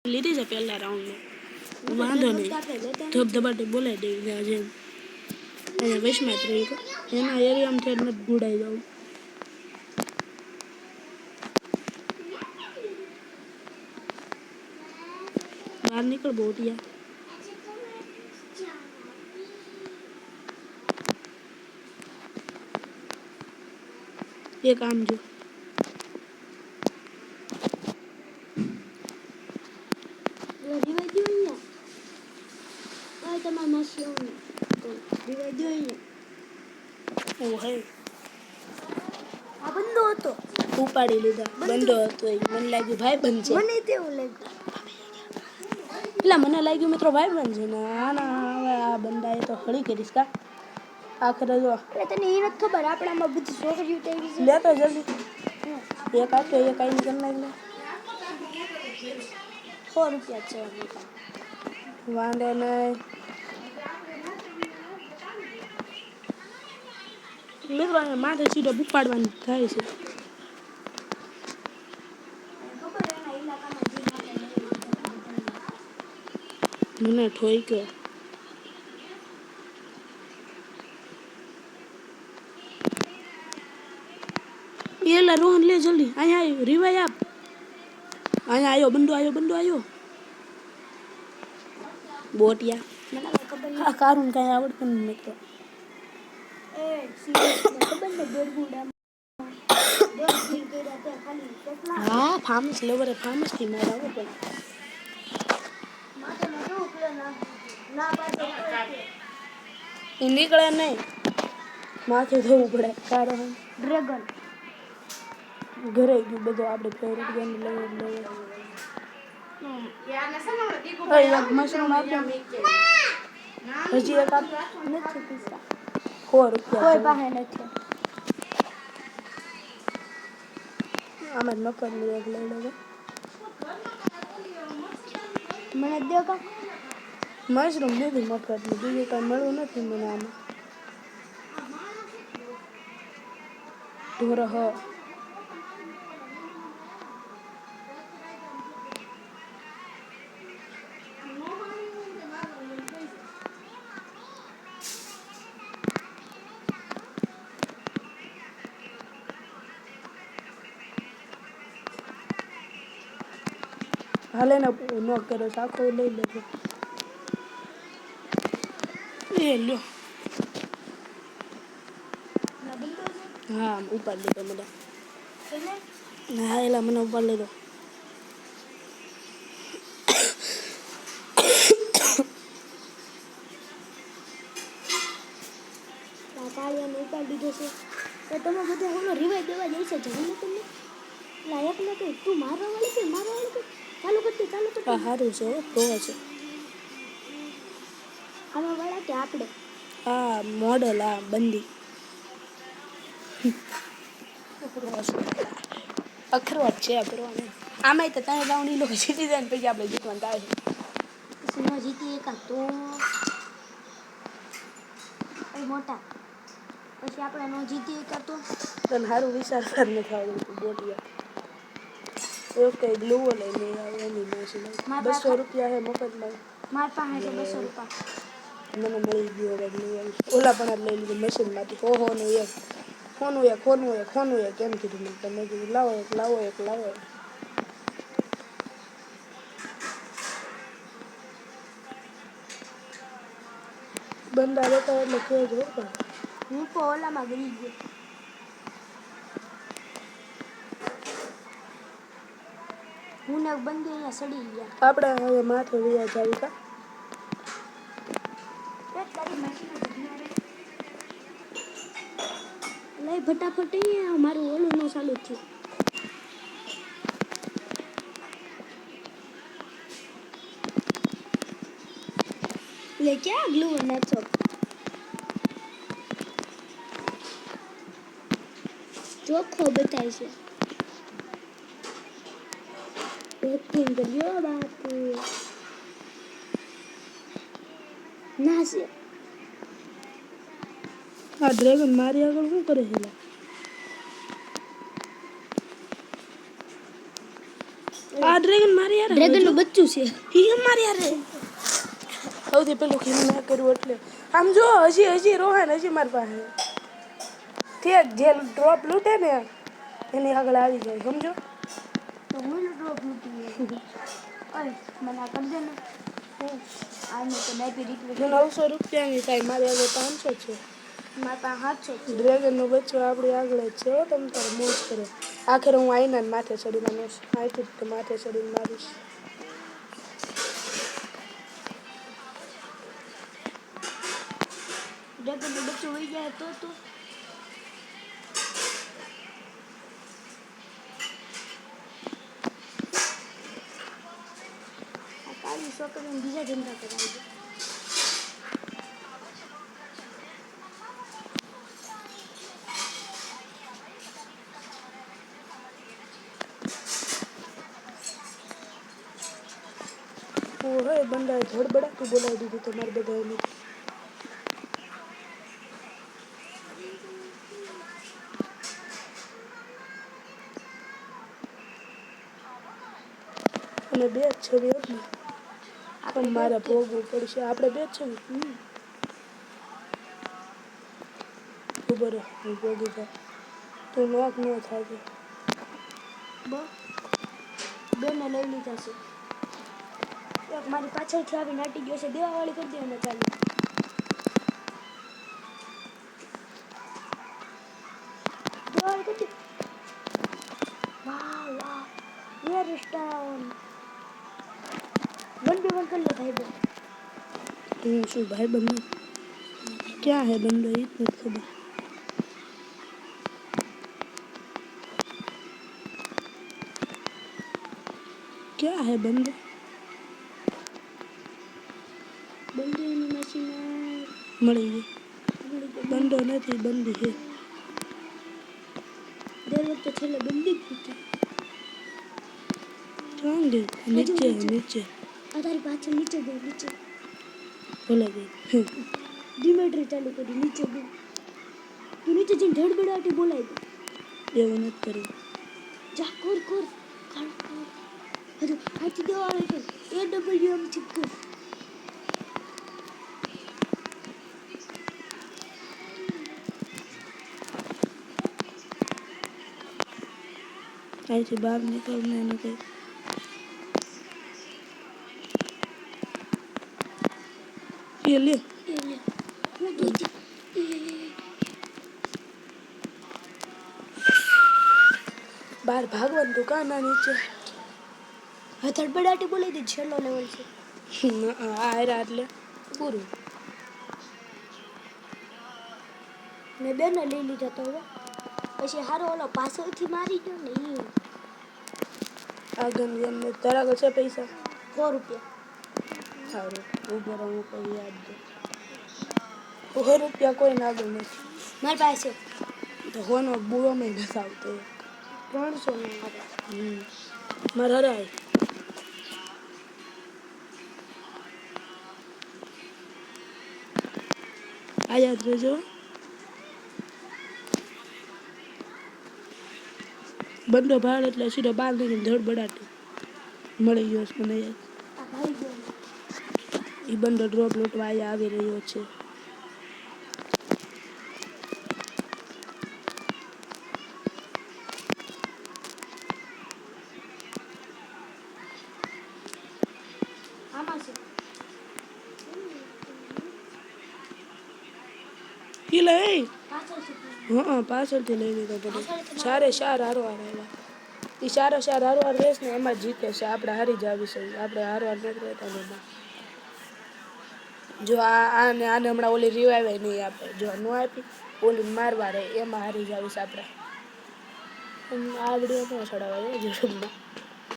લીધી છે પહેલા રાઉન્ડમાં વાંધો નહીં ધબધબાટી બોલાવી દેવી આજે અહીંયા વૈષ્ણવ રહી એના એરિયામાં છે નથી ગુડાઈ જાઉં બહાર નીકળ બોટિયા એક આમ જો ઉપાડી લીધા બંધો હતો મને લાગ્યું ભાઈ બંધ છે મને તેવું લાગ્યું એટલે મને લાગ્યું મિત્રો ભાઈ બંધ છે ને હવે આ બંદાએ તો હળી કરીશ કા આખરે જો તને એ નથી ખબર આપણામાં બધી છોકરીઓ તેવી છે લેતો જલ્દી એક આપ્યો એક આઈને કરી નાખ લે ₹100 છે વાંધો નહીં મિત્રો માથે સીધો બુપાડવાની થાય છે મને ઠોક્યો એલા રોહન લે જલ્દી અહીંયા આવ્યો રીવાય આપ અહીંયા આવ્યો બંદો આવ્યો બોટિયા મને ખબર હા કારું કાંઈ આવડતું નથી મિત્રો હા ફાર્મસ લેવરે ફાર્મસથી મારે આવો પણ એ નીકળે નહીં માથે ધોવું પડે કારણ ડ્રેગન ઘરે ગયું બધું આપણે ફેવરેટ ગેમ લઈએ મશરૂમ આપ્યો હજી એક આપ નથી પીસા ₹100 કોઈ પાસે નથી આમાં મફત લઈ એક લઈ લેજો મને દે કા મશરૂમ લીધું મફતનું બીજું કાંઈ મળવું નથી મને આમાં ઢોર હ હાલે ને નો કર્યો સાખો લઈ લેજો એ લ્યો હા ઉપાડ લીધો મને હા એલા મને ઉપાડ લીધો કાળિયાને ઉપાડી દીધો છે તો તમે બધા ઓલો રિવાઇવ દેવા જાય છે જવું તમને લાયક નથી તું મારવા વાળી કે ચાલુ કરતી આ સારું છે પ્રો છે આમાં વાળા કે આપણે આ મોડલ આ બંદી અખરોટ છે અખરોટ આમાંય તો ત્યાં ગાઉની લોકો જીતી જાય ને પછી આપણે જીતવાનું થાય પછી ન જીતી એકા તો મોટા પછી આપણે ન જીતી એકા તો તને સારું વિચાર કર નથી આવડતું બોટિયા ઓકે ગ્લુઓ લઈ લઈ આવે એની મશીન ₹200 હે મફતમાં મારી પાસે છે ₹200 મને મળી ગયો હવે ગ્લુઓ ઓલા પણ લઈ લીધું મશીનમાંથી હોનું એક એમ કીધું મેં તમે કીધું લાવો એક બંદા રહેતા એટલે કેજો હું તો ઓલામાં ગઈ ગયો હું ને બંધ અહીંયા સડી ગયા આપણે હવે માથે વિયા જાવી કા લઈ ફટાફટ અહીંયા મારું ઓલું નો ચાલુ થયું લે ક્યાં ગ્લુ નાચો ચોખ્ખો બતાય છે એક્ટિંગ કર્યો બાપુ ના છે આ ડ્રેગન મારી આગળ શું કરે છે આ ડ્રેગન મારી યાર ડ્રેગનનું બચ્ચું છે. ઈ મારી યાર સૌથી પેલું ખેલ ના કર્યું એટલે આમ જો હજી રોહન હજી મારી પાસે તે જે ડ્રોપ લૂટે ને એની આગળ આવી જાય સમજો તો હું ડ્રોપ મૂકી ઓય મને આ કરી દે ને આને તો નાઈપી રિક્વેસ્ટ 900 રૂપિયાની થાય મારી આગળ 500 છે મારા પાસે 800 છે. ડ્રેગનનું બચ્ચું આપણી આગળ જ છે હો તમે તારે મોજ કરો આખરે હું આઈના માથે ચડી મારીશ આઈથી તો માથે ચડીને મારીશ ડ્રેગનનું બચ્ચું હોઈ જાય તો આ કાળી છોકરીને બીજા ધંધા કરાવી દે. ઓહો એ બંદાએ ધડબડાટી બોલાવી દીધી તમારે બધાને અને બે જ છવી હતી પણ મારે ભોગવું પડશે આપણે બે જ છવી ખબર હું ભોગી જાય તું નોક ન થાય બેને લઈ લીધા છે. એક મારી પાછળથી આવી નાટી ગયો છે દેવાવાળી કરી દે અને ચાલુ દેવાવાળી કરી દે. વાહ વાહ વેર સ્ટાઉન 1v1 कर ले भाई बहन. શું ભાઈ બંધો ક્યાં હે બંધો એ જ નથી ખબર ક્યાં હે બંધો બંદૂકની મશીન મળી ગઈ બંધો નથી બંદી હે દર વખતે છેલ્લે બંદી જ હતી. ક્યાં ગઈ નીચે નીચે આ તારી પાછળ નીચે ગઈ નીચે ભલે ગઈ ડિમેટ્રી ચાલુ કરી નીચે ગઈ તું નીચે જઈને ધડબડાટી બોલાવી દે એવું નથી કરવું જા કોર કોર હજુ આથી દેવાળે કર AWM થી કર અહીંથી બહાર નીકળને એને કંઈ એ લે હું નીચે બહાર ભાગવાનું દુકાનના નીચે હા ધડબડાટી બોલાવી દે છેલ્લો લેવલ છે. આયરા એટલે પૂરું મેં બેને લઈ લીધા તો હવે પછી હારો ઓલો પાછળથી મારી ગયો ને એ આગળ એમને તારા આગળ છે પૈસા 100 રૂપિયા સારું ઉભો રહો હું કોઈ યાદ દે 100 રૂપિયા કોઈ આગળ નથી મારી પાસે તો હોનો બુરો મેં ઘસાવતો 300 નો આવે મારે હરાય આ યાદ રહેજો બંધો ભાડ એટલે સીધો બહાર નીકળીને ધડબડાટી મળી ગયો છે મને યાદ આ ભાઈ ગયો એ બંધો ડ્રોપ લૂંટવા અહીંયા આવી રહ્યો છે આમાં છે ઈ લે પાછળ છે હા પાછળથી લઈ લીધો બધો ચારે ચાર હારવાર આવ્યા એ ચારે ચાર હારવાર રેસ ને એમાં જ જીતે છે આપણે હારી જ આવી છે આપણે હારવાર નથી રહેતા એમાં જો આને હમણાં ઓલી રિવાઈવ નહીં આપે જો ન આપી ઓલી મારવા રહે એમાં હારી જ આવીશ આપણે આ વિડીયો ન ચડાવાય યુટ્યુબમાં